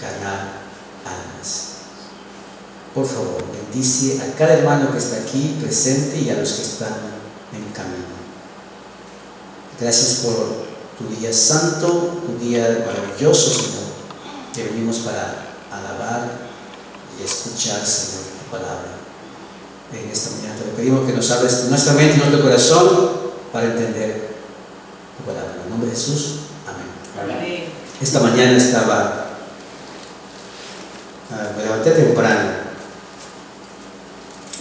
ganar almas. Por favor, bendice a cada hermano que está aquí presente y a los que están en camino. Gracias por tu día santo, tu día maravilloso, Señor, que venimos para alabar y escuchar, Señor, tu palabra. En esta mañana te pedimos que nos hables nuestra mente y nuestro corazón para entender tu palabra. En el nombre de Jesús, amén. Amén. Esta mañana me levanté temprano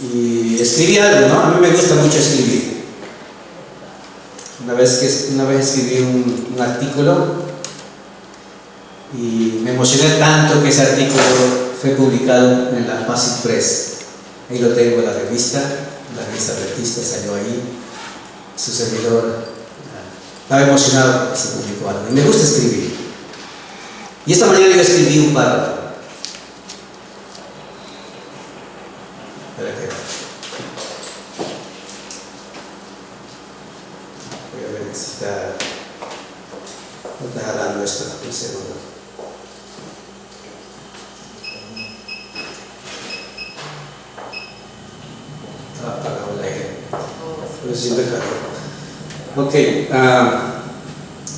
y escribí algo, ¿no? A mí me gusta mucho escribir. Una vez escribí un artículo y me emocioné tanto que ese artículo fue publicado en la Basic Press. Ahí lo tengo en la revista Adventista, salió ahí. Su servidor estaba emocionado porque se publicó algo. Y me gusta escribir. Y esta mañana yo escribí un párrafo. Voy a ver si está jalando esto un segundo. Está apagado el aire. Pero siempre jaló. Ok,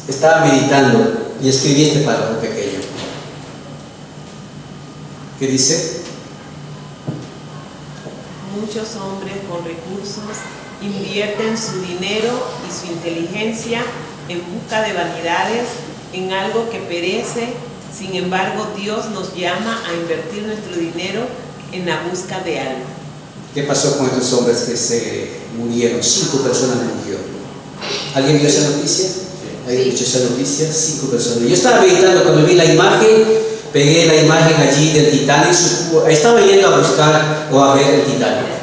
estaba meditando y escribí este párrafo pequeño. ¿Qué dice? Muchos hombres con recursos invierten su dinero y su inteligencia en busca de vanidades, en algo que perece. Sin embargo, Dios nos llama a invertir nuestro dinero en la busca de algo. ¿Qué pasó con estos hombres que se murieron? 5 personas murieron. ¿Alguien vio esa noticia? ¿Alguien escuchó esa noticia? 5 personas. Yo estaba meditando cuando vi la imagen, pegué la imagen allí del Titanic. Estaba yendo a buscar o a ver el Titanic.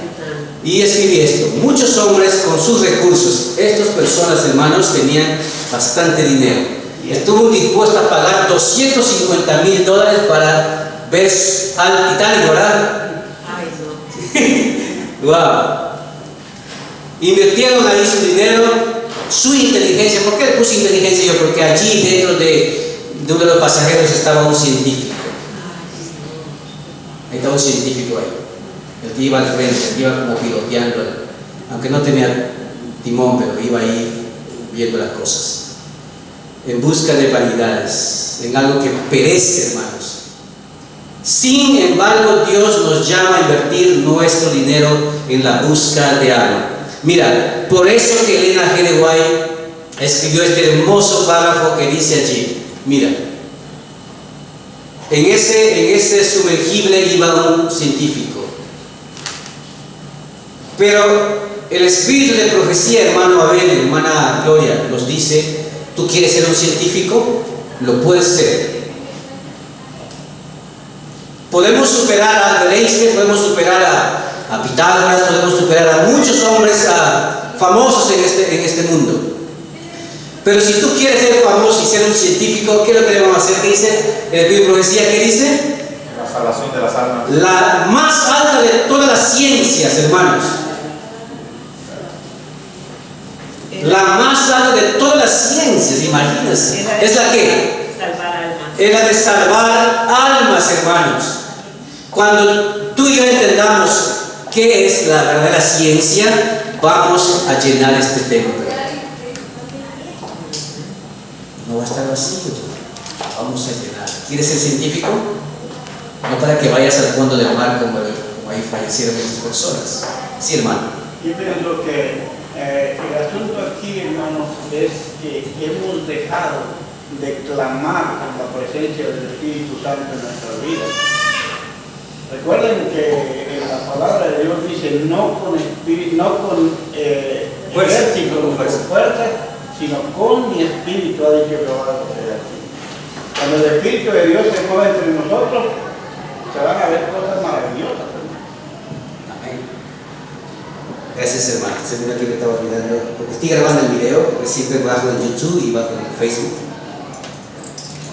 Y escribí esto: muchos hombres con sus recursos, estas personas, hermanos, tenían bastante dinero. Estuvo dispuesto a pagar $250,000 para ver al Titanic, ¿verdad? Wow. Invirtieron ahí su dinero, su inteligencia. ¿Por qué le puse inteligencia yo? Porque allí dentro de uno de los pasajeros estaba un científico. Ahí estaba un científico ahí. El que iba al frente, el que iba como piloteando, aunque no tenía timón, pero iba ahí viendo las cosas. En busca de vanidades, en algo que perece, hermanos. Sin embargo, Dios nos llama a invertir nuestro dinero en la búsqueda de algo. Mira, por eso que Elena G. de White escribió este hermoso párrafo que dice allí. Mira, en ese sumergible iba un científico. Pero el espíritu de profecía, hermano Abel, hermana Gloria, nos dice: ¿tú quieres ser un científico? Lo puedes ser. Podemos superar a Albert Einstein, podemos superar a Pitágoras, podemos superar a muchos hombres famosos en este mundo. Pero si tú quieres ser famoso y ser un científico, ¿qué es lo que debemos hacer? ¿Qué dice el espíritu de profecía? ¿Qué dice? La salvación de las almas. La más alta de todas las ciencias, hermanos. La más alta de todas las ciencias, imagínense. ¿Es la que? Salvar almas. Es la de salvar almas, hermanos. Cuando tú y yo entendamos qué es la verdadera ciencia, vamos a llenar este templo. No va a estar vacío. Vamos a llenar. ¿Quieres ser científico? No para que vayas al fondo del mar como ahí fallecieron muchas personas. Sí, hermano. Yo pienso que el asunto aquí, hermanos, es que hemos dejado de clamar por la presencia del Espíritu Santo en nuestra vida. Recuerden que en la palabra de Dios dice: no con fuerza, sino con mi espíritu, ha dicho Jehová. Cuando el Espíritu de Dios se mueve entre nosotros, se van a ver cosas maravillosas. Amén. Gracias, hermano. Según aquí que estaba mirando, porque estoy grabando el video, porque siempre bajo en YouTube y bajo en Facebook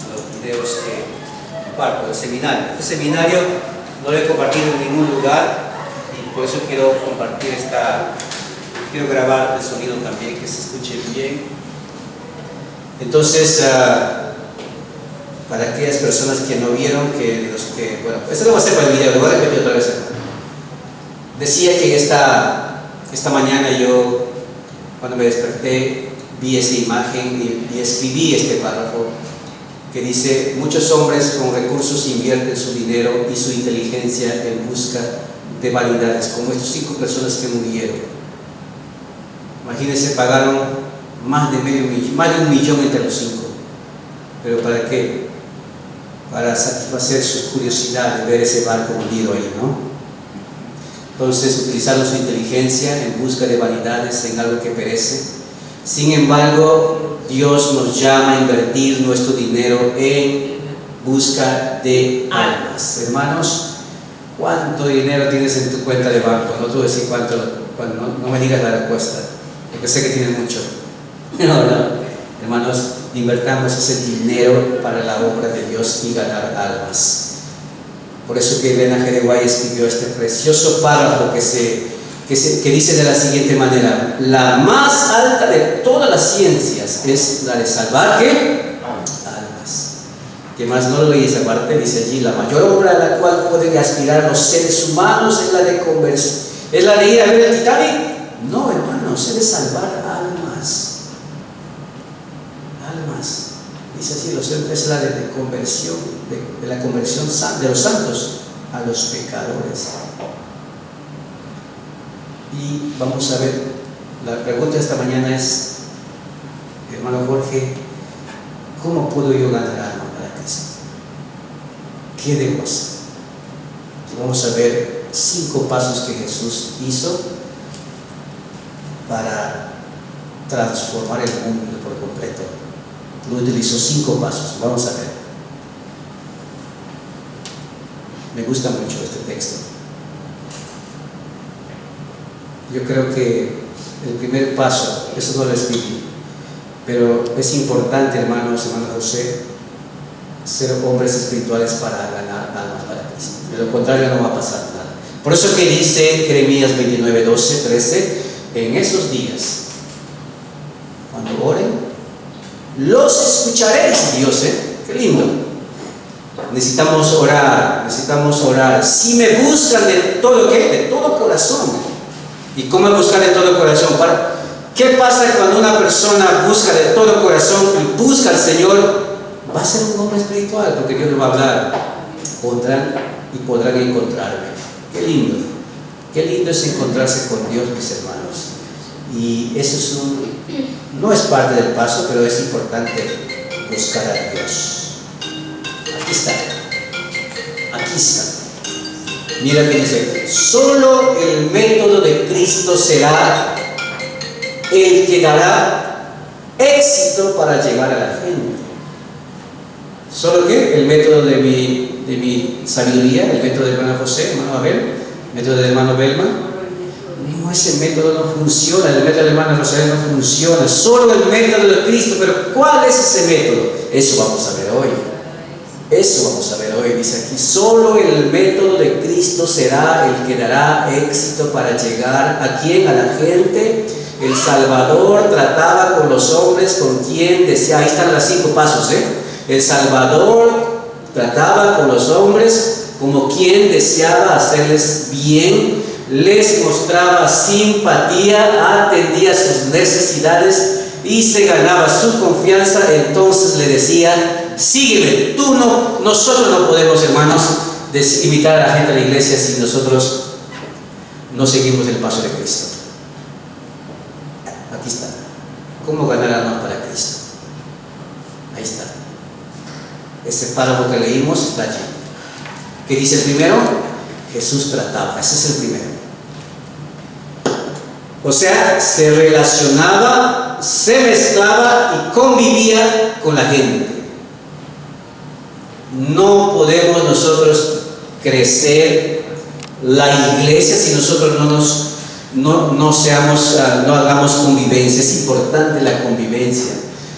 los videos que comparto del seminario. Este seminario no lo he compartido en ningún lugar y por eso quiero compartir quiero grabar el sonido también, que se escuche bien. Entonces, para aquellas personas que no vieron, bueno, esto lo voy a hacer para el video, lo voy a repetir otra vez, hermano. Decía que esta mañana yo, cuando me desperté, vi esa imagen y escribí este párrafo que dice: muchos hombres con recursos invierten su dinero y su inteligencia en busca de vanidades, como estas 5 personas que murieron. Imagínense, pagaron más de $1 millón entre los 5. ¿Pero para qué? Para satisfacer su curiosidad de ver ese barco hundido ahí, ¿no? Entonces utilizaron su inteligencia en busca de vanidades, en algo que perece. Sin embargo, Dios nos llama a invertir nuestro dinero en busca de almas. Hermanos, ¿cuánto dinero tienes en tu cuenta de banco? No te voy a decir cuánto, no me digas la respuesta, porque sé que tienes mucho. No. Hermanos, invertamos ese dinero para la obra de Dios y ganar almas. Por eso que Elena G. de White escribió este precioso párrafo que dice de la siguiente manera: la más alta de todas las ciencias es la de salvar, ¿qué? Almas. ¿Qué más? No lo leí esa parte, dice allí: la mayor obra a la cual pueden aspirar los seres humanos es la de conversión. ¿Es la de ir a ver el Titanic? No, hermanos, es de salvar almas. Dice así, es la de conversión, de la conversión de los santos a los pecadores. Y vamos a ver, la pregunta de esta mañana es: hermano Jorge, ¿cómo puedo yo ganar alma para Cristo? ¿Qué debo hacer? Vamos a ver 5 pasos que Jesús hizo para transformar el mundo por completo. Lo utilizó 5 pasos. Vamos a ver. Me gusta mucho este texto. Yo creo que el primer paso, eso no lo escribí, pero es importante, hermanos, hermano José, ser hombres espirituales para ganar almas para Cristo. De lo contrario no va a pasar nada. Por eso que dice Jeremías 29, 12, 13: en esos días, cuando oren, los escucharéis, Dios, qué lindo. Necesitamos orar. Si me buscan de todo, ¿qué? De todo corazón. ¿Y cómo buscar de todo corazón? ¿Qué pasa cuando una persona busca de todo corazón y busca al Señor? Va a ser un hombre espiritual, porque Dios le va a hablar. Podrán encontrarme. Qué lindo es encontrarse con Dios, mis hermanos. Y eso no es parte del paso, pero es importante buscar a Dios. Aquí está. Mira que dice: solo el método de Cristo será el que dará éxito para llegar a la gente. ¿Solo qué? El método de mi sabiduría, el método de hermano José, hermano Abel, el método de hermano Belma. No, ese método no funciona, el método de hermano Rosario no funciona, solo el método de Cristo. Pero ¿cuál es ese método? Eso vamos a ver hoy. Dice aquí: solo el método de Cristo será el que dará éxito para llegar ¿a quién? A la gente. El Salvador trataba con los hombres con quien deseaba. Ahí están los 5 pasos, El Salvador trataba con los hombres como quien deseaba hacerles bien, les mostraba simpatía, atendía sus necesidades y se ganaba su confianza. Entonces le decía: sígueme. Nosotros no podemos, hermanos, invitar a la gente a la iglesia si nosotros no seguimos el paso de Cristo. Aquí está. ¿Cómo ganar almas para Cristo? Ahí está. Ese párrafo que leímos está allí. ¿Qué dice el primero? Jesús trataba. Ese es el primero. O sea, se relacionaba, se mezclaba y convivía con la gente. No podemos nosotros crecer la iglesia si nosotros no hagamos convivencia. Es importante la convivencia,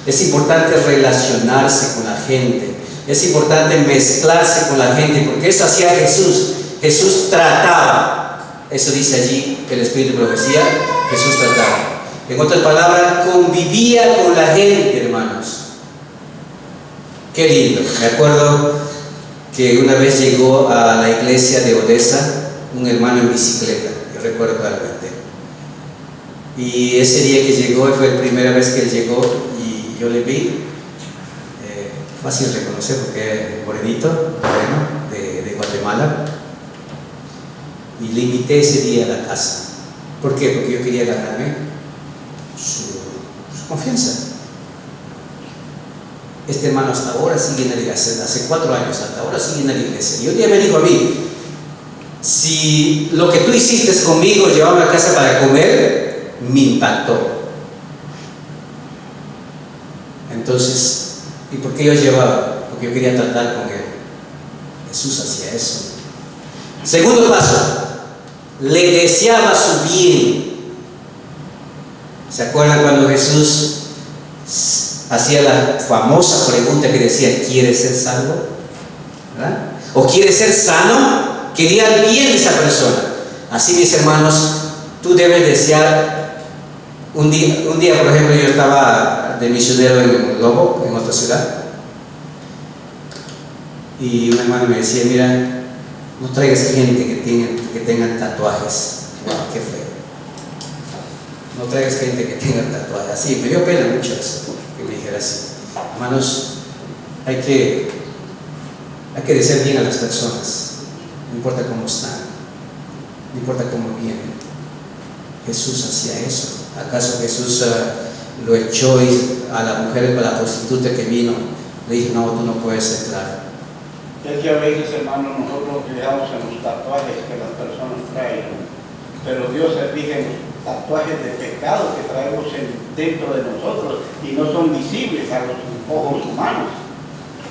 es importante relacionarse con la gente, es importante mezclarse con la gente, porque eso hacía Jesús. Jesús trataba, eso dice allí el Espíritu de Profecía. Jesús trataba, en otras palabras, convivía con la gente, hermanos. Qué lindo. Me acuerdo que una vez llegó a la iglesia de Odessa un hermano en bicicleta, yo recuerdo claramente. Y ese día que llegó, fue la primera vez que él llegó y yo le vi, fácil reconocer porque es morenito, moreno, de Guatemala. Y le invité ese día a la casa. ¿Por qué? Porque yo quería ganarme su confianza. Este hermano hasta ahora sigue en la iglesia, hace 4 años, hasta ahora sigue en la iglesia. Y un día me dijo a mí, si lo que tú hiciste conmigo, llevarme a casa para comer, me impactó. Entonces, ¿y por qué yo llevaba? Porque yo quería tratar con él. Jesús hacía eso. Segundo paso, le deseaba su bien. ¿Se acuerdan cuando Jesús hacía la famosa pregunta que decía, ¿quieres ser salvo? ¿Verdad? ¿O quieres ser sano? Quería el bien de esa persona. Así, mis hermanos, tú debes desear. Un día, por ejemplo, yo estaba de misionero en Lobo, en otra ciudad, y un hermano me decía, mira, no traigas gente que tengan tatuajes. Wow, qué feo. No traigas gente que tenga tatuajes. Así, me dio pena mucho eso, que me dijera así. Hermanos, hay que desear bien a las personas. No importa cómo están, no importa cómo vienen. Jesús hacía eso. ¿Acaso Jesús lo echó a la mujer, a la prostituta que vino? Le dijo, no, tú no puedes entrar. Es que a veces, hermano, nosotros creamos en los tatuajes que las personas traen, pero Dios se fija en los tatuajes de pecado que traemos dentro de nosotros y no son visibles a los ojos humanos.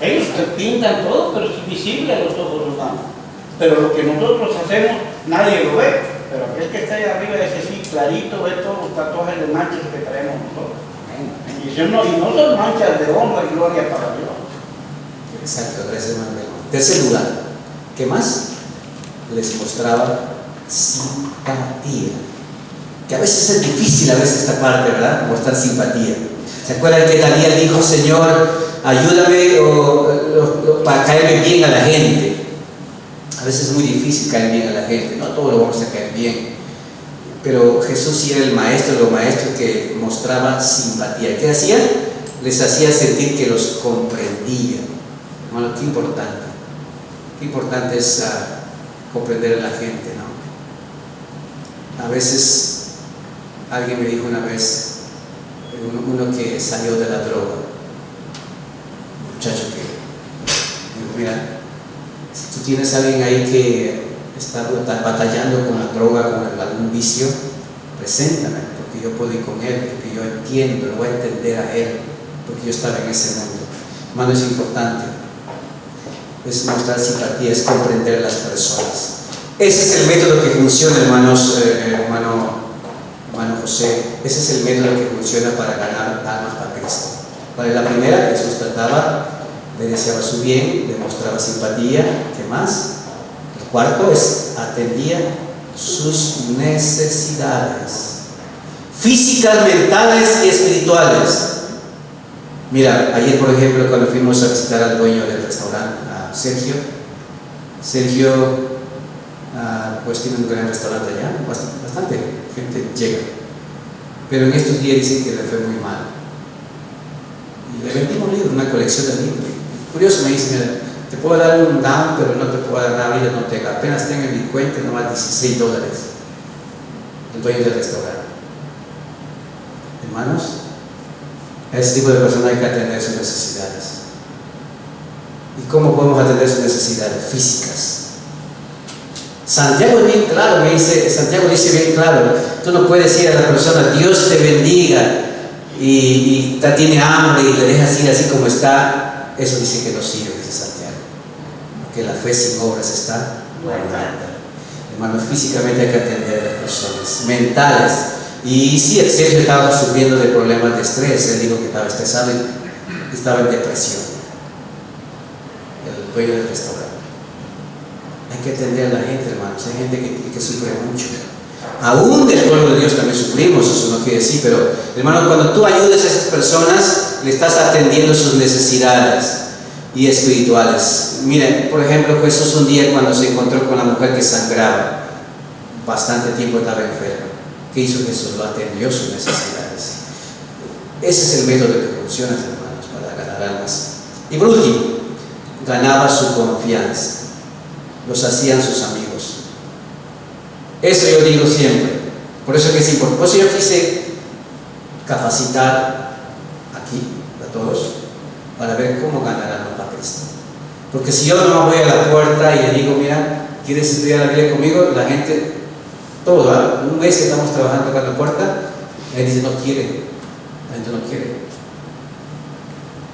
Ellos se pintan todo, pero es visible a los ojos humanos. Pero lo que nosotros hacemos, nadie lo ve. Pero aquel que está ahí arriba, ese sí, clarito, ve todos los tatuajes de manchas que traemos nosotros. Y no son manchas de honra y gloria para Dios. Exacto, gracias, hermano. Tercer lugar, ¿qué más? Les mostraba simpatía. Que a veces es difícil, esta parte, ¿verdad? Mostrar simpatía. ¿Se acuerdan que Daniel dijo, Señor, ayúdame para caerme bien a la gente? A veces es muy difícil caer bien a la gente, no todos lo vamos a caer bien. Pero Jesús sí era el maestro de los maestros que mostraba simpatía. ¿Qué hacía? Les hacía sentir que los comprendía. Hermano, qué importante. Qué importante es comprender a la gente, ¿no? A veces, alguien me dijo una vez, uno que salió de la droga, un muchacho que dijo, mira, si tú tienes a alguien ahí que está batallando con la droga, con algún vicio, preséntame, porque yo puedo ir con él, porque yo entiendo, lo voy a entender a él, porque yo estaba en ese mundo. Hermano, es importante. Es mostrar simpatía, es comprender a las personas. Ese es el método que funciona, hermanos, hermano José. Ese es el método que funciona para ganar almas para Cristo. Para la primera, Jesús trataba, le deseaba su bien, le mostraba simpatía. ¿Qué más? El cuarto es atendía sus necesidades físicas, mentales y espirituales. Mira, ayer, por ejemplo, cuando fuimos a visitar al dueño del restaurante, Sergio, pues tiene un gran restaurante allá, bastante gente llega, pero en estos días dicen que le fue muy mal y le vendimos libros, una colección de libros. Curioso, me dice, mira, te puedo dar un down, pero no te puedo dar nada, no tengo, apenas tengo en mi cuenta nomás $16, el dueño del restaurante. Hermanos, a ese tipo de personas hay que atender sus necesidades. ¿Y cómo podemos atender sus necesidades físicas? Santiago es bien claro, Santiago dice bien claro, tú no puedes decir a la persona, Dios te bendiga, y tiene hambre y le dejas ir así como está. Eso dice que no sirve, dice Santiago, porque la fe sin obras está muerta. Hermanos, físicamente hay que atender a las personas, mentales. Y sí, Sergio estaba sufriendo de problemas de estrés, él dijo que estaba estresado y estaba en depresión. El dueño del restaurante. Hay que atender a la gente, hermanos. Hay gente que sufre mucho. Aún del pueblo de Dios también sufrimos, eso no quiere decir, pero hermano, cuando tú ayudes a esas personas, le estás atendiendo sus necesidades. y espirituales. Miren, por ejemplo, Jesús un día cuando se encontró con la mujer que sangraba, bastante tiempo estaba enferma. ¿Qué hizo Jesús? Lo atendió sus necesidades. Ese es el método que funciona, hermanos, para ganar almas. Y por último, ganaba su confianza. Los hacían sus amigos. Eso yo digo siempre. Por eso que es importante. Por eso yo quise capacitar aquí a todos para ver cómo ganar almas para Cristo. Porque si yo no voy a la puerta y le digo, mira, ¿quieres estudiar la Biblia conmigo? La gente, todo, ¿verdad? Un mes que estamos trabajando acá en la puerta, él dice, no quiere. La gente no quiere.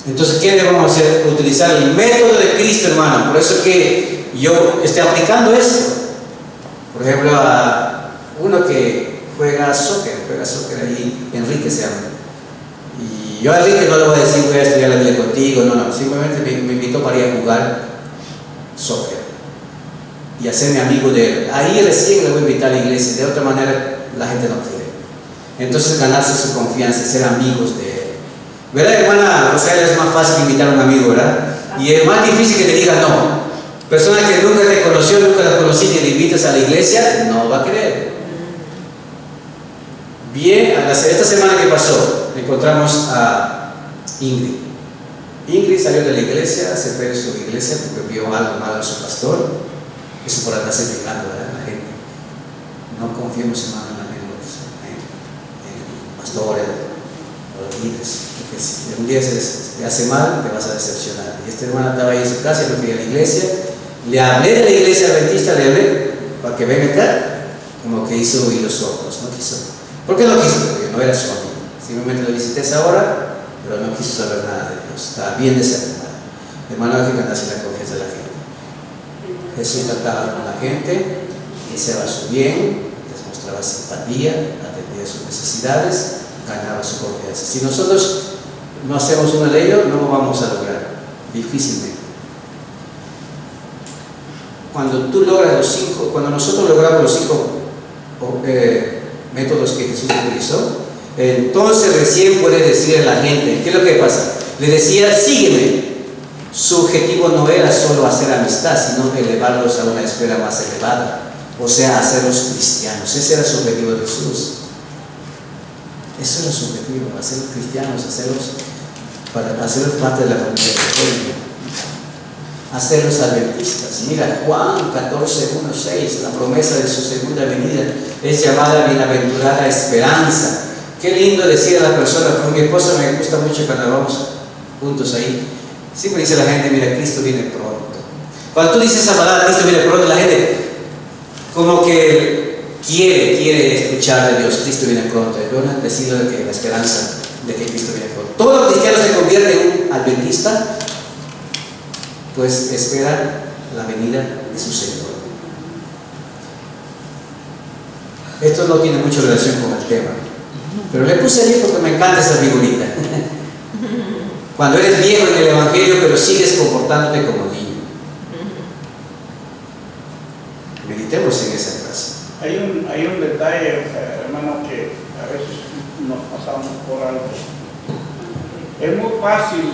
Entonces, ¿qué debemos hacer? Utilizar el método de Cristo, hermano. Por eso que yo estoy aplicando esto. Por ejemplo, a uno que juega soccer ahí, Enrique se llama. Y yo a Enrique no le voy a decir, voy a estudiar la Biblia contigo, no, simplemente me invitó para ir a jugar soccer y hacerme amigo de él. Ahí recién le voy a invitar a la iglesia, de otra manera la gente no quiere. Entonces, ganarse su confianza, ser amigos de él. ¿Verdad, hermana Rosario? Es más fácil invitar a un amigo, ¿verdad? Y es más difícil que te diga no. Persona que nunca te conoció, nunca la conocí, y le invitas a la iglesia, no va a querer. Bien, esta semana que pasó, encontramos a Ingrid. Ingrid salió de la iglesia, se fue de su iglesia porque vio algo malo en su pastor. Eso por andarse fijando, ¿verdad? La gente. No confiemos, hermano, en los pastores o los líderes. Porque si un día se hace mal, te vas a decepcionar. Y este hermano estaba ahí en su casa, y no quería la iglesia. Le hablé de la iglesia adventista, le hablé para que venga acá, como que hizo oír los ojos, no quiso. ¿Por qué no quiso? Porque no era su amigo. Simplemente lo visité esa hora, pero no quiso saber nada de Dios. Estaba bien desanimado. Hermano, hay que ganarse la confianza de la gente. Jesús trataba con la gente, deseaba su bien, les mostraba simpatía, atendía sus necesidades, ganaba su confianza. Si nosotros no hacemos uno de ellos, no lo vamos a lograr, difícilmente. Cuando nosotros logramos los 5 métodos que Jesús utilizó, entonces recién puede decirle a la gente, ¿qué es lo que pasa? Le decía, sígueme. Su objetivo no era solo hacer amistad, sino elevarlos a una esfera más elevada, o sea, hacerlos cristianos. Ese era su objetivo de Jesús. Eso era su objetivo, hacerlos cristianos, hacerlos parte de la familia de Dios, hacerlos adventistas. Mira, Juan 14, 1, 6, la promesa de su segunda venida es llamada bienaventurada esperanza. Qué lindo decir a la persona, con mi esposa me gusta mucho cuando vamos juntos ahí. Siempre dice la gente, mira, Cristo viene pronto. Cuando tú dices esa palabra, Cristo viene pronto, la gente como que quiere escuchar de Dios, Cristo viene pronto. Es bueno decirlo de que la esperanza de que Cristo viene pronto. Todo cristiano se convierte en un adventista, pues espera la venida de su Señor. Esto no tiene mucha relación con el tema, pero le puse allí porque me encanta esa figurita. Cuando eres viejo en el Evangelio, pero sigues comportándote como niño. Meditemos en esa frase. Hay un detalle, hermano, que a veces nos pasamos por alto. Es muy fácil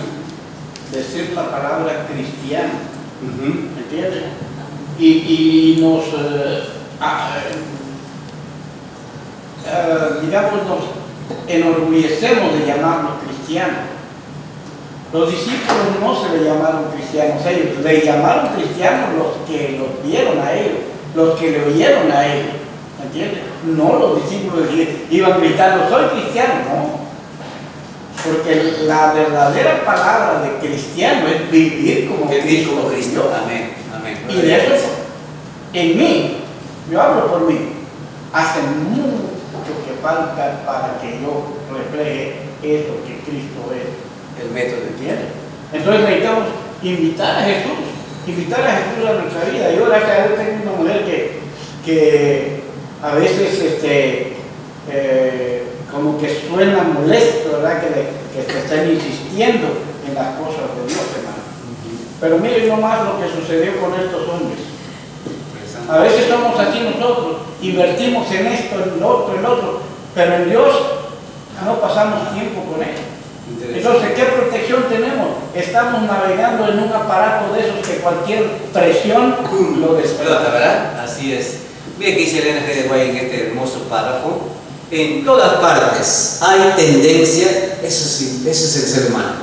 decir la palabra cristiano, ¿entiendes? Y nos, digamos, nos enorgullecemos de llamarnos cristianos. Los discípulos no se le llamaron cristianos a ellos, le llamaron cristianos los que los vieron a ellos, los que le oyeron a ellos, ¿entiendes? No los discípulos iban gritando, soy cristiano, no. Porque la verdadera palabra de cristiano es vivir como Cristo. Amén. Amén. Y de eso, en mí, yo hablo por mí, hace mucho que falta para que yo refleje eso que Cristo es. El método, ¿entiendes? Entonces necesitamos invitar a Jesús a nuestra vida. Yo gracias a Dios tengo una mujer que a veces como que suena molesto, ¿verdad? Que te están insistiendo en las cosas de Dios, hermano. Pero miren nomás lo que sucedió con estos hombres. A veces somos así nosotros, invertimos en esto, en lo otro, pero en Dios no pasamos tiempo con Él. Entonces, ¿qué protección tenemos? Estamos navegando en un aparato de esos que cualquier presión lo Explota, ¿verdad? Así es. Mire que dice Elena G. de Guay en este hermoso párrafo. En todas partes hay tendencia, eso sí, eso es el ser humano.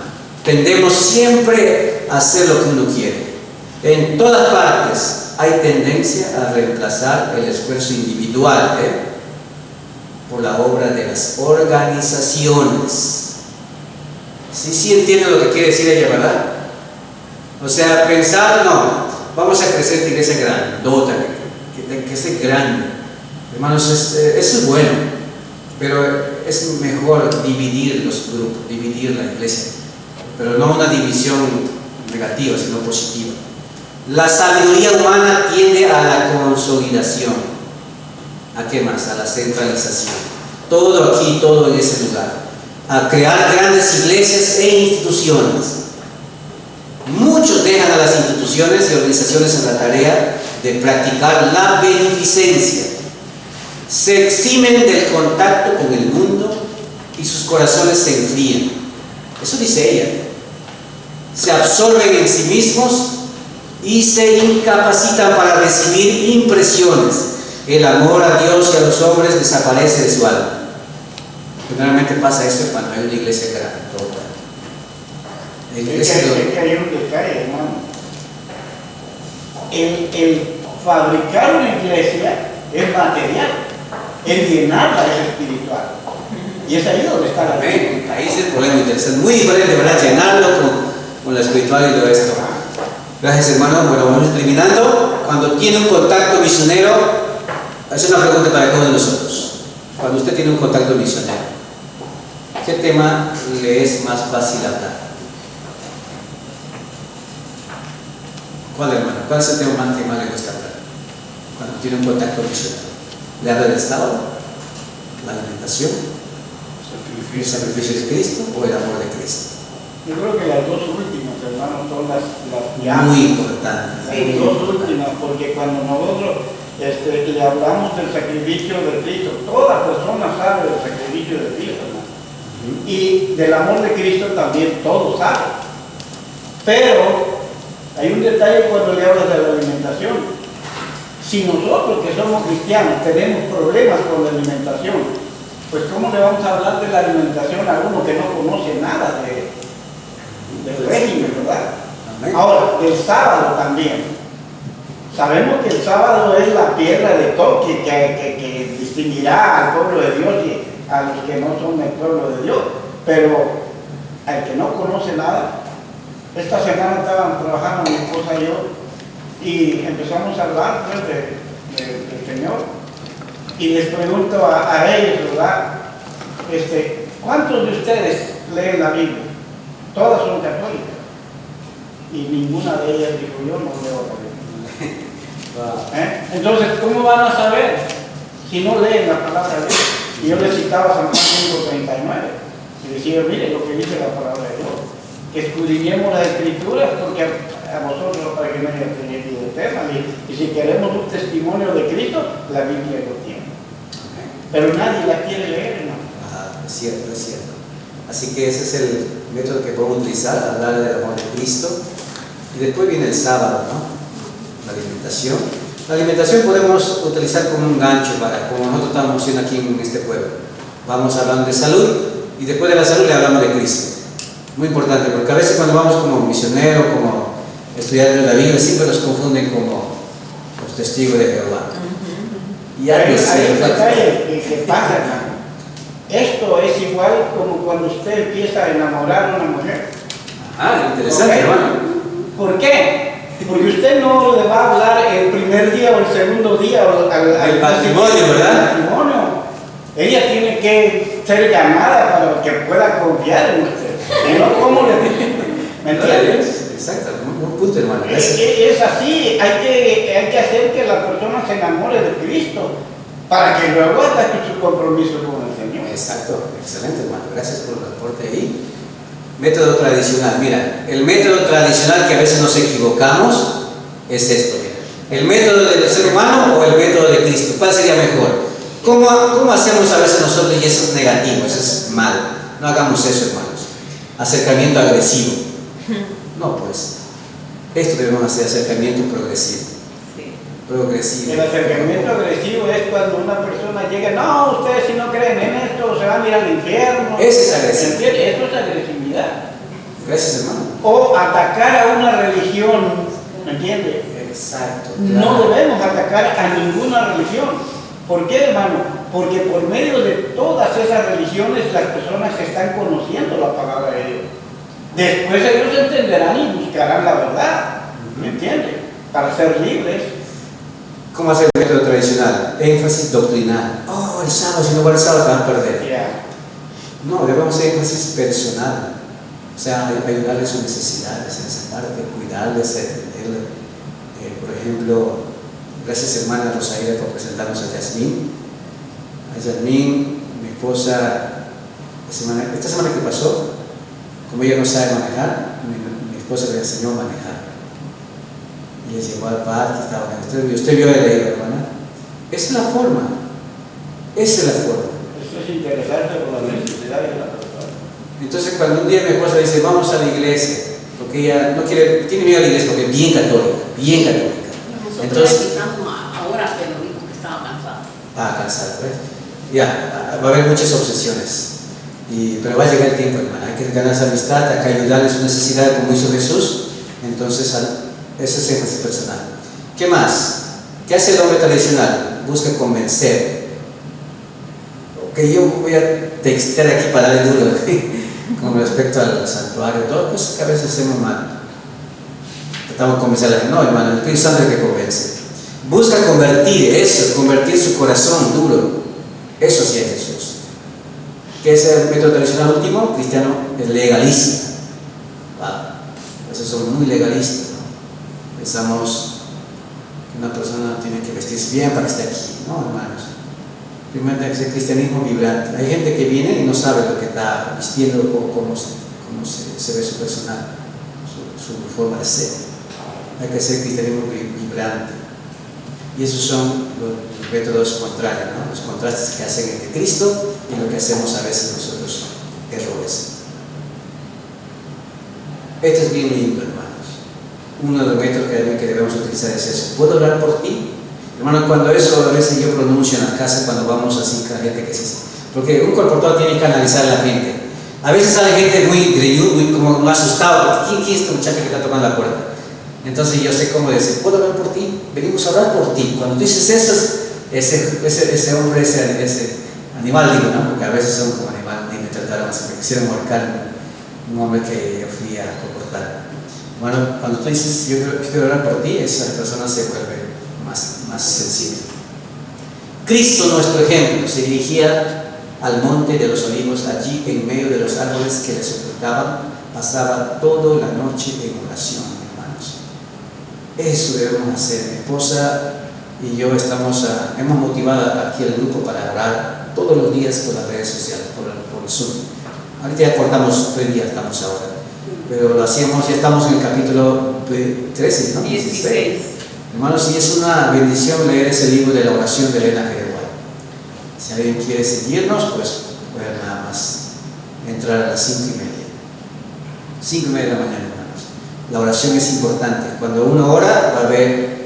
Tendemos siempre a hacer lo que uno quiere. En todas partes hay tendencia a reemplazar el esfuerzo individual por la obra de las organizaciones. Sí entienden lo que quiere decir ella, ¿verdad? O sea, pensar, no, vamos a crecer esta iglesia grandota, que sea grande. Hermanos, eso es bueno, pero es mejor dividir los grupos, dividir la iglesia, pero no una división negativa, sino positiva. La sabiduría humana tiende a la consolidación. ¿A qué más? A la centralización. Todo aquí, todo en ese lugar. A crear grandes iglesias e instituciones. Muchos dejan a las instituciones y organizaciones en la tarea de practicar la beneficencia. Se eximen del contacto con el mundo y sus corazones se enfrían. Eso dice ella. Se absorben en sí mismos y se incapacitan para recibir impresiones. El amor a Dios y a los hombres desaparece de su alma. Generalmente pasa eso cuando hay una iglesia grandota. Es que hay un detalle, hermano. El fabricar una iglesia es material, el llenarla es espiritual. Y es ahí donde está la fe. Ahí es el problema interesante. Muy diferente, ¿verdad? Llenarlo con lo espiritual y todo esto. Gracias, hermano. Bueno, vamos terminando. Cuando tiene un contacto misionero, es una pregunta para todos nosotros. Cuando usted tiene un contacto misionero, ¿qué tema le es más fácil hablar? ¿Cuál, hermano? ¿Cuál es el tema que más le cuesta hablar? Cuando tiene un contacto misionero. ¿Le habla del sábado? ¿La alimentación? ¿El sacrificio de Cristo o el amor de Cristo? Yo creo que las dos últimas, hermanos, son las muy importantes. Las dos últimas, porque cuando nosotros le hablamos del sacrificio de Cristo, toda persona sabe del sacrificio de Cristo, ¿no? Y del amor de Cristo también todos saben. Pero hay un detalle cuando le hablas de la alimentación. Si nosotros que somos cristianos tenemos problemas con la alimentación, pues ¿cómo le vamos a hablar de la alimentación a uno que no conoce nada del régimen, verdad? Amén. Ahora, del sábado también. Sabemos que el sábado es la piedra de toque que distinguirá al pueblo de Dios y a los que no son el pueblo de Dios. Pero al que no conoce nada, esta semana estaban trabajando mi esposa y yo y empezamos a hablar pues, del Señor. Y les pregunto a ellos, ¿verdad? ¿Cuántos de ustedes leen la Biblia? Todas son católicas. Y ninguna de ellas dijo, yo no leo la Biblia. Entonces, ¿cómo van a saber si no leen la palabra de Dios? Y yo les citaba San Juan 5:39 y decía, mire lo que dice la palabra de Dios, que escudriñemos las Escrituras porque a vosotros para que no haya vida eterna. Y si queremos un testimonio de Cristo, la Biblia lo tiene. Pero nadie la quiere leer, ¿no? Es cierto, es cierto. Así que ese es el método que podemos utilizar, hablar del amor de Cristo. Y después viene el sábado, ¿no? La alimentación. La alimentación podemos utilizar como un gancho para, como nosotros estamos haciendo aquí en este pueblo. Vamos hablando de salud y después de la salud le hablamos de Cristo. Muy importante, porque a veces cuando vamos como misioneros, como estudiantes de la Biblia, siempre nos confunden como los testigos de Jehová. Y hay un detalle que pasa, hermano. Esto es igual como cuando usted empieza a enamorar a una mujer. Interesante, ¿okay? Hermano. ¿Por qué? Porque usted no le va a hablar el primer día o el segundo día al matrimonio, ¿verdad? Matrimonio. Ella tiene que ser ganada para que pueda confiar en usted. Y no como le dije. ¿Me entiendes? Exacto, un punto, hermano. Es así, hay que hacer que la persona se enamore de Cristo para que luego ataque su compromiso con el Señor. Exacto, excelente, hermano. Gracias por el aporte ahí. Método tradicional. Mira, el método tradicional que a veces nos equivocamos es esto. Mira. ¿El método del ser humano o el método de Cristo? ¿Cuál sería mejor? ¿Cómo hacemos a veces nosotros y eso es negativo, eso es malo? No hagamos eso, hermanos. acercamiento agresivo. No, pues, esto debemos hacer acercamiento progresivo. Sí. Progresivo. El acercamiento agresivo es cuando una persona llega, no, ustedes si no creen en esto se van a ir al infierno. Ese es agresivo. ¿Entiendes? Eso es agresividad. Gracias, hermano. O atacar a una religión, ¿me entiendes? Exacto. No debemos atacar a ninguna religión. ¿Por qué, hermano? Porque por medio de todas esas religiones las personas están conociendo la palabra de Dios. Después ellos entenderán y buscarán la verdad, ¿me entiendes? Para ser libres. ¿Cómo hacer el método tradicional? Énfasis doctrinal. Oh, el sábado, si no va el sábado te van a perder. Ya. No, debemos hacer énfasis personal. O sea, ayudarle a sus necesidades en esa parte, cuidarles, atenderle. Por ejemplo, gracias hermana Rosaida por presentarnos a Yasmín. A Yasmín, mi esposa, esta semana que pasó, como ella no sabe manejar, mi esposa le enseñó a manejar. Y les llevó al parque, estaba en usted vio el libro, hermana. Esa es la forma. Esa es la forma. Esto es interesante por la necesidad de la persona. Entonces, cuando un día mi esposa dice, vamos a la iglesia, porque ella no quiere, tiene miedo a la iglesia porque es bien católica, bien católica. Nosotros le quitamos ahora, pero dijo que estaba cansado. Cansada, ¿ves? Ya, va a haber muchas obsesiones. Pero va a llegar el tiempo, hermana. Hay que ganar esa amistad, hay que ayudarle a su necesidad, como hizo Jesús. Entonces, ese es énfasis personal. ¿Qué más? ¿Qué hace el hombre tradicional? Busca convencer. Ok, yo voy a textear aquí para darle duro con respecto al santuario, todo cosas que a veces hacemos mal. Tratamos de convencer a la gente. No, hermano, el Espíritu Santo es el que convence. Busca convertir su corazón duro. Eso sí es Jesús. ¿Qué es el método tradicional último? Cristiano es legalista. Esos son muy legalistas, ¿no? Pensamos que una persona tiene que vestirse bien para que esté aquí. No, hermanos. Primero tiene que ser cristianismo vibrante. Hay gente que viene y no sabe lo que está vistiendo o cómo se ve su personal, su forma de ser. Hay que ser cristianismo vibrante. Y esos son los métodos contrarios, ¿no? Los contrastes que hacen entre Cristo y lo que hacemos a veces nosotros, errores. Esto es bien lindo, hermanos. Uno de los métodos que debemos utilizar es eso. ¿Puedo orar por ti? Hermano, cuando eso a veces yo pronuncio en la casa, cuando vamos así con la gente que se... Porque un colportor tiene que analizar a la gente. A veces sale gente muy greñudo, muy como asustado. ¿Quién es este muchacho que está tocando la puerta? Entonces yo sé cómo decir, ¿puedo orar por ti? Venimos a orar por ti. Cuando tú dices eso, ese hombre, ese animal, digo, ¿no? Porque a veces son como animal, ni me trataron así, me quisieron marcar un hombre que yo fui a comportar. Bueno, cuando tú dices, yo quiero orar por ti, esa persona se vuelve más sensible. Cristo, nuestro ejemplo, se dirigía al monte de los olivos, allí en medio de los árboles que le soportaban, pasaba toda la noche en oración, hermanos. Eso debemos hacer. Mi esposa y yo hemos motivado aquí el grupo para orar todos los días por las redes sociales, por el Zoom. Ahorita ya cortamos 3 días, estamos ahora, pero lo hacíamos, ya estamos en el capítulo 13, ¿no? 16. Hermanos, y es una bendición leer ese libro de la oración de Elena G. de White. Si alguien quiere seguirnos, pues puede nada más entrar a las 5:30. 5:30 de la mañana, hermanos. La oración es importante. Cuando uno ora, va a haber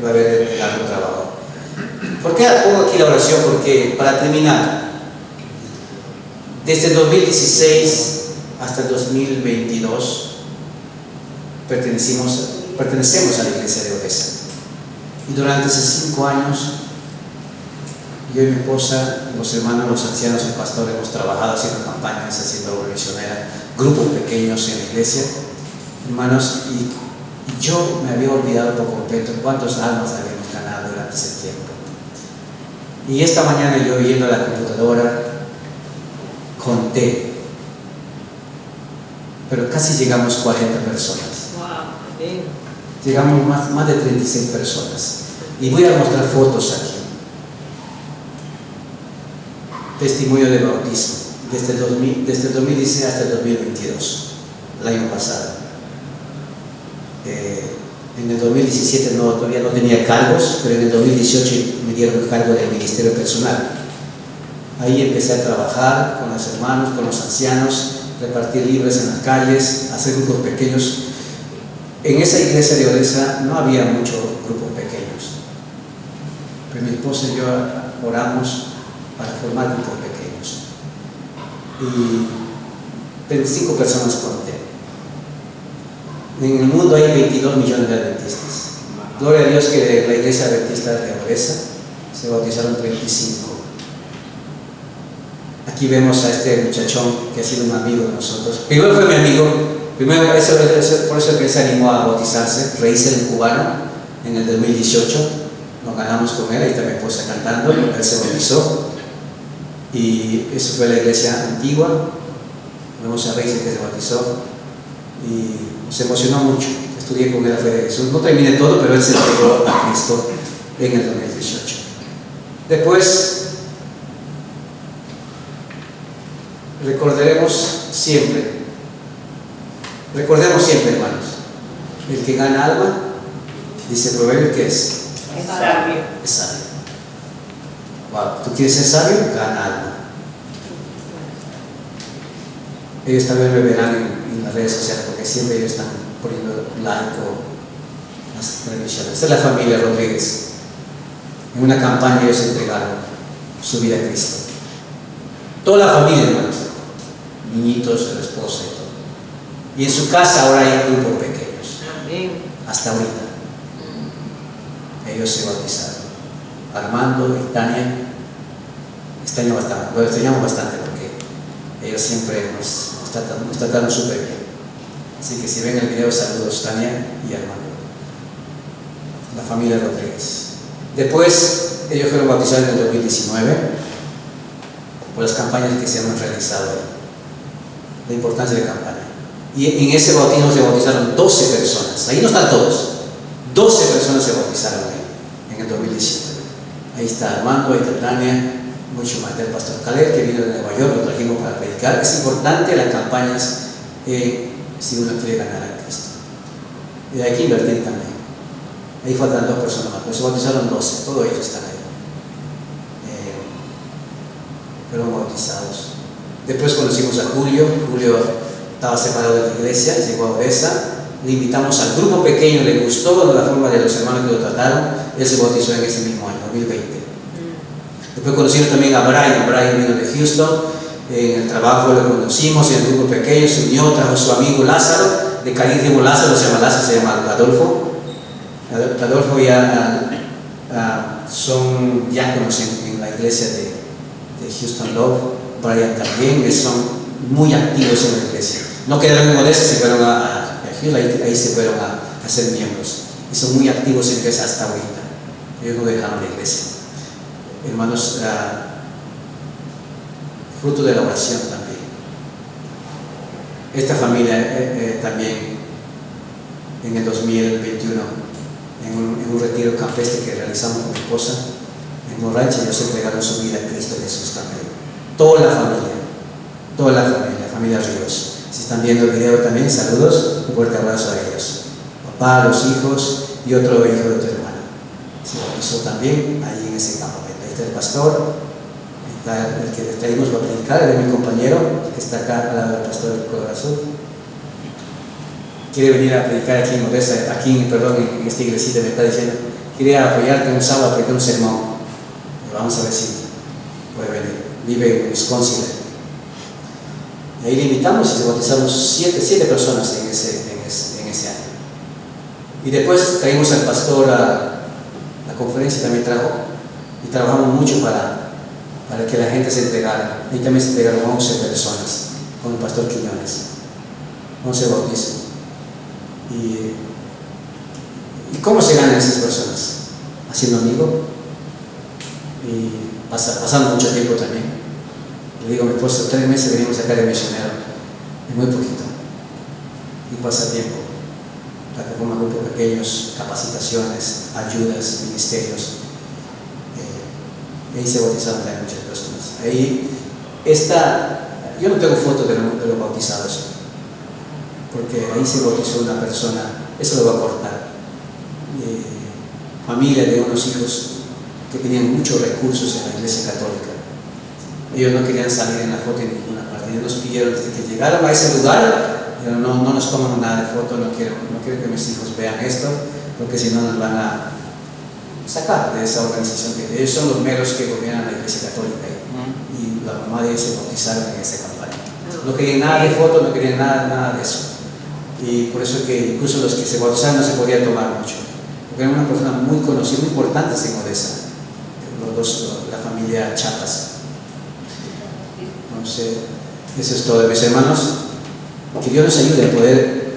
algo trabajo. ¿Por qué pongo aquí la oración? Porque, para terminar, desde el 2016 hasta el 2022 pertenecemos a la iglesia de Odessa. Y durante esos 5 años, yo y mi esposa, los hermanos, los ancianos, el pastor, hemos trabajado haciendo campañas, haciendo obra misionera, grupos pequeños en la iglesia, hermanos, y yo me había olvidado por completo cuántas almas habíamos ganado durante ese tiempo. Y esta mañana yo, yendo a la computadora, conté, pero casi llegamos a 40 personas. Wow, Llegamos más de 36 personas. Y voy a mostrar fotos aquí. Testimonio de bautismo, desde el 2016 hasta el 2022, el año pasado. En el 2017 todavía no tenía cargos, pero en el 2018 me dieron el cargo del ministerio personal. Ahí empecé a trabajar con los hermanos, con los ancianos, repartir libros en las calles, hacer grupos pequeños. En esa iglesia de Odessa no había muchos grupos pequeños, pero mi esposa y yo oramos para formar grupos pequeños. Y 25 personas conté. En el mundo hay 22 millones de adventistas. Gloria a Dios que de la iglesia adventista de Odessa se bautizaron 35. Aquí vemos a este muchachón que ha sido un amigo de nosotros. Primero fue mi amigo, primero por eso que se animó a bautizarse. Reíse el cubano en el 2018. Nos ganamos con él, ahí está mi esposa cantando, él se bautizó. Y eso fue la iglesia antigua. Vemos a Reíse que se bautizó y nos emocionó mucho. Estudié con él la fe de Jesús. No terminé todo, pero él se entregó a Cristo en el 2018. Después recordemos siempre, hermanos, el que gana alma, dice Proverbio, ¿qué es? Es sabio. Es sabio. Wow, ¿tú quieres ser sabio? Gana alma. Ellos también me verán en las redes sociales, porque siempre ellos están poniendo like o las transmisiones. Esta es la familia Rodríguez. En una campaña ellos entregaron su vida a Cristo. Toda la familia, hermanos. Niñitos, la esposa y todo. Y en su casa ahora hay grupos pequeños. Amén. Hasta ahorita. Ellos se bautizaron. Armando y Tania. Lo extrañamos bastante porque ellos siempre nos trataron súper bien. Así que si ven el video, saludos Tania y Armando. La familia Rodríguez. Después, ellos fueron bautizados en el 2019 por las campañas que se han realizado ahí. La importancia de campaña. Y en ese bautismo se bautizaron 12 personas. Ahí no están todos. 12 personas se bautizaron ahí, en el 2019. Ahí está Armando, ahí está Tania, mucho más del pastor Caleb, que vino de Nueva York, lo trajimos para predicar. Es importante las campañas si uno quiere ganar a Cristo. Y hay que invertir también. Ahí faltan 2 personas más, pero se bautizaron 12, todos ellos están ahí. Fueron bautizados. Después conocimos a Julio. Julio estaba separado de la iglesia, llegó a Odessa. Le invitamos al grupo pequeño, le gustó la forma de los hermanos que lo trataron. Él se bautizó en ese mismo año, 2020. Después conocimos también a Brian. Brian vino de Houston. En el trabajo lo conocimos, en el grupo pequeño se unió, trajo a su amigo Lázaro. De carísimo Lázaro, se llama Lázaro, se llama Adolfo. Adolfo ya son diáconos en la iglesia de Houston Love. Brian también, son muy activos en la iglesia. No quedaron en Odessa, se fueron a Houston, ahí se fueron a ser miembros. Y son muy activos en la iglesia hasta ahorita. Ellos no dejaron la iglesia. Hermanos, fruto de la oración también. Esta familia también en el 2021, en un retiro campestre que realizamos con mi esposa en Morrancha, ellos entregaron su vida a Cristo Jesús también. Toda la familia Ríos. Si están viendo el video también, saludos, un fuerte abrazo a ellos. Papá, los hijos y otro hijo de tu hermana. Se bautizó también allí en ese campamento. Ahí está el pastor, está el que les traímos para predicar, es mi compañero, que está acá al lado del pastor del Color Azul. Quiere venir a predicar aquí en Odessa, en esta iglesita, me está diciendo, quiere apoyarte un sábado a predicar un sermón. Vamos a ver si puede venir. Vive en Wisconsin. Y ahí le invitamos y se bautizamos 7 personas en ese año. Y después traímos al pastor a la conferencia, también trajo, y trabajamos mucho para que la gente se entregara. Ahí también se entregaron 11 personas con el pastor Quiñones. 11 bautizos. ¿Y cómo se ganan esas personas? Haciendo amigos y pasando mucho tiempo también. Le digo a mi esposo, 3 meses venimos acá de misionero, es muy poquito. Y pasa tiempo para que forman grupos pequeños, capacitaciones, ayudas, ministerios. Ahí se bautizaron también muchas personas. Ahí está, yo no tengo fotos de los bautizados, porque ahí se bautizó una persona, eso lo voy a cortar, familia de unos hijos que tenían muchos recursos en la iglesia católica. Ellos no querían salir en la foto en ninguna parte. Ellos nos pidieron desde que llegaron a ese lugar, pero no nos toman nada de foto, no quiero que mis hijos vean esto, porque si no nos van a sacar de esa organización. Que ellos son los meros que gobiernan la Iglesia Católica y la mamá de ellos se bautizaron en esa campaña. No querían nada de foto, no querían nada de eso. Y por eso que incluso los que se bautizaron no se podían tomar mucho, porque eran una persona muy conocida, muy importante en Odessa, la familia Chapas. Entonces, eso es todo, mis hermanos. Que Dios nos ayude a poder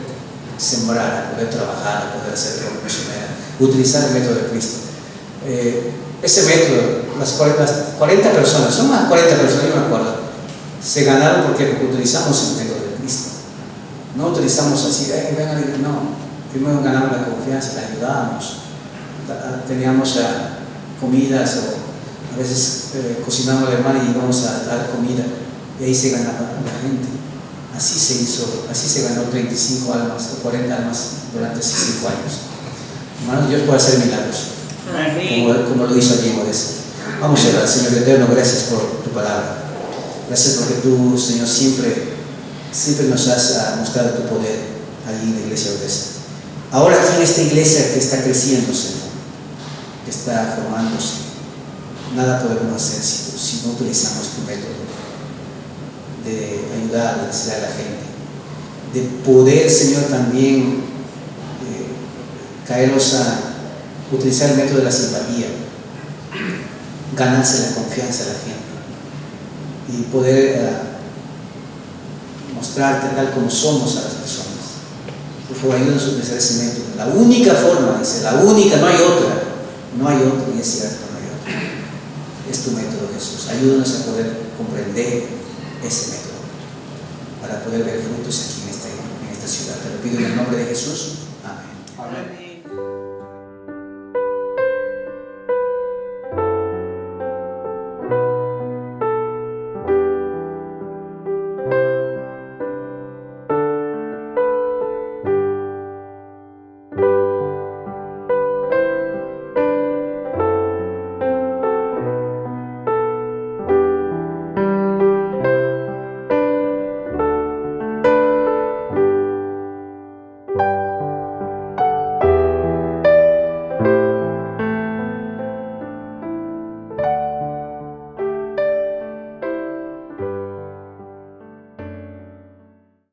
sembrar, a poder trabajar, a poder hacer reunión misionera, utilizar el método de Cristo. Ese método, las 40 personas, son más 40 personas, yo me acuerdo, se ganaron porque utilizamos el método de Cristo. No utilizamos así, vengan, no. Primero ganamos la confianza, la ayudábamos. Teníamos comidas o a veces cocinábamos la hermana y íbamos a dar comida. Y ahí se ganaba la gente. Así se hizo, así se ganó 35 almas o 40 almas durante esos 5 años. Hermanos, Dios puede hacer milagros, como lo hizo allí en Odessa. Vamos a orar. Señor eterno, gracias por tu palabra. Gracias porque tú, Señor, siempre nos has mostrado tu poder allí en la iglesia de Odessa. Ahora aquí en esta iglesia que está creciendo, Señor, que está formándose, nada podemos hacer si no utilizamos tu método de ayudar, de enseñar a la gente, de poder, Señor, también caernos a utilizar el método de la simpatía, ganarse la confianza de la gente y poder mostrarte tal como somos a las personas. Por favor, ayúdanos a utilizar ese método. La única forma, dice, la única, no hay otra, y es cierto, no hay otra. Es tu método, Jesús. Ayúdanos a poder comprender ese método para poder ver frutos aquí en esta ciudad. Te lo pido en el nombre de Jesús. Amén. Amén. Amén.